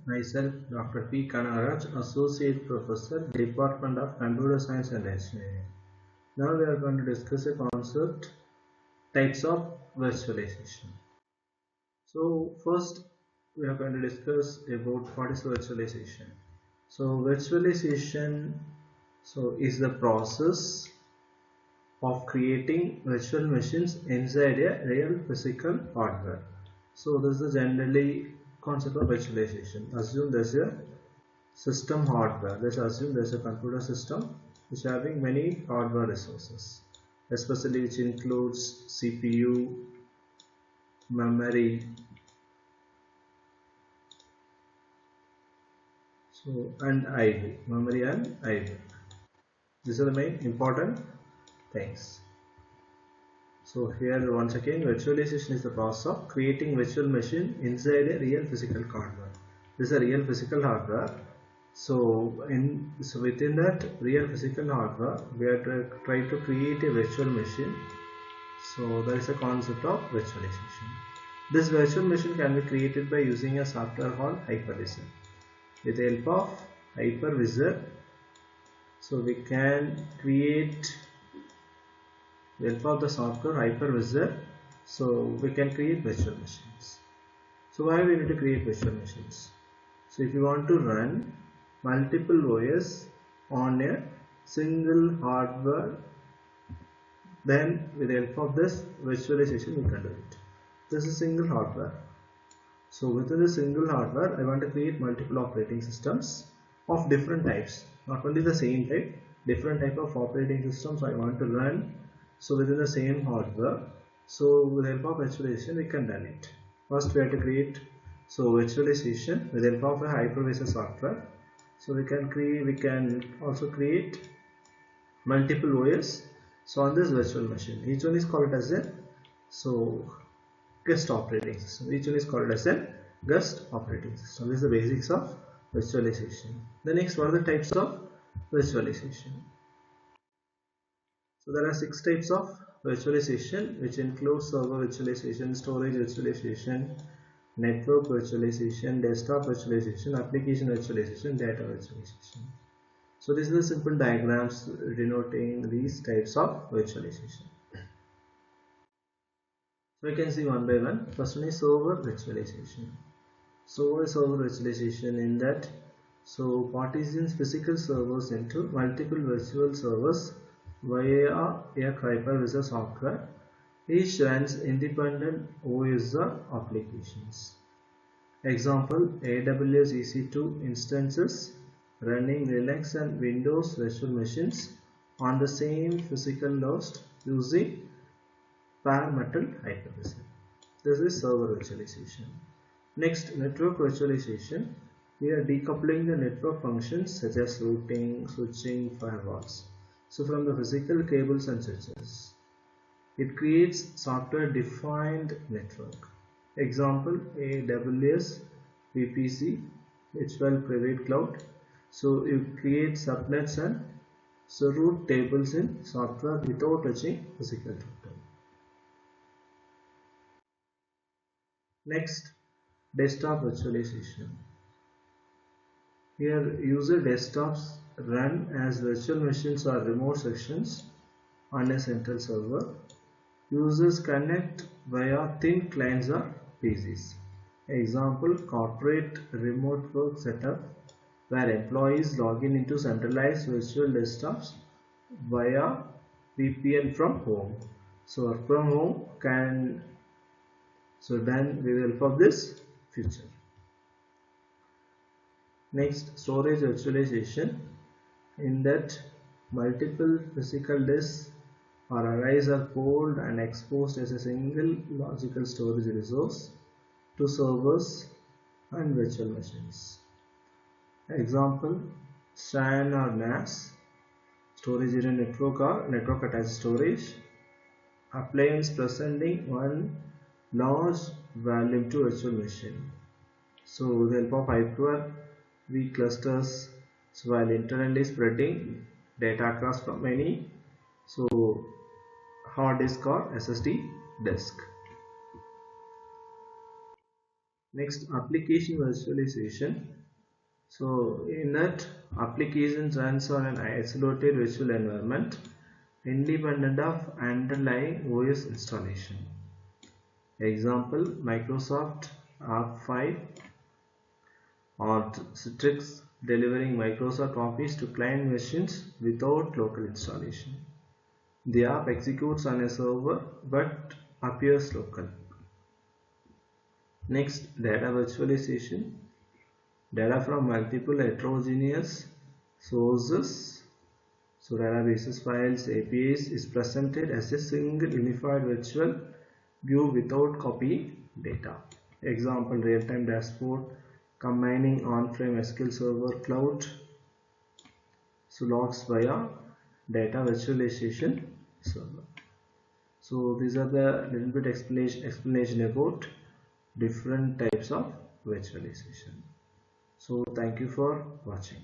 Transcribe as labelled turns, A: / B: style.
A: Myself, Dr. P. Kanaraj, Associate Professor, Department of Computer Science and Engineering. Now we are going to discuss a concept, types of virtualization. So first, we are going to discuss about what is virtualization. So virtualization is the process of creating virtual machines inside a real physical hardware. So this is generally concept of virtualization. Assume there's a system hardware. Let's assume there's a computer system which having many hardware resources, especially which includes CPU, memory, and idle. Memory and idle. These are the main important things. So here once again, virtualization is the process of creating virtual machine inside a real physical hardware. This is a real physical hardware. So within that real physical hardware, we are trying to create a virtual machine. So there is a concept of virtualization. This virtual machine can be created by using a software called hypervisor. With the help of hypervisor, so we can create with the help of the software hypervisor. So we can create virtual machines. So why we need to create virtual machines? So if you want to run multiple OS on a single hardware, then with the help of this virtualization we can do it. This is single hardware. So within the single hardware, I want to create multiple operating systems of different types. Not only the same type, different type of operating systems I want to run. So within the same hardware. So with the help of virtualization, we can run it. First, we have to create virtualization with the help of a hypervisor software. So we can also create multiple OS. So on this virtual machine, each one is called as a guest operating system. Each one is called as a guest operating system. This is the basics of virtualization. The next, what are the types of virtualization? So there are 6 types of virtualization, which include server virtualization, storage virtualization, network virtualization, desktop virtualization, application virtualization, data virtualization. So these are the simple diagrams denoting these types of virtualization. So we can see one by one. First one is server virtualization. So what is server virtualization? In that, partitions physical servers into multiple virtual servers via a hypervisor software. Each runs independent OS applications. Example: AWS EC2 instances running Linux and Windows virtual machines on the same physical host using bare metal hypervisor. This is server virtualization. Next, network virtualization. We are decoupling the network functions such as routing, switching, firewalls. So from the physical cables and switches, it creates software defined network. Example: AWS VPC, virtual private cloud. So you create subnets and route tables in software without touching physical router. Next, desktop virtualization. Here, user desktops run as virtual machines or remote sections on a central server. Users connect via thin clients or PCs. Example: corporate remote work setup where employees log in into centralized virtual desktops via VPN from home. So work from home can done with the help of this feature. Next, storage virtualization. In that, multiple physical disks or arrays are pulled and exposed as a single logical storage resource to servers and virtual machines. Example: SAN or NAS, storage area network or network attached storage, appliance presenting one large volume to virtual machine. So with the help of Hyper-V clusters, while internally spreading data across from many hard disk or SSD disk. Next, application virtualization. So in that, application runs on an isolated virtual environment independent of underlying OS installation. Example, Microsoft ARC5 or Citrix delivering Microsoft Office to client machines without local installation. The app executes on a server but appears local. Next, data virtualization. Data from multiple heterogeneous sources, so databases, files, APIs is presented as a single unified virtual view without copying data. Example, real-time dashboard combining on-prem SQL Server cloud, so logs via data virtualization server. So these are the little bit explanation about different types of virtualization. So thank you for watching.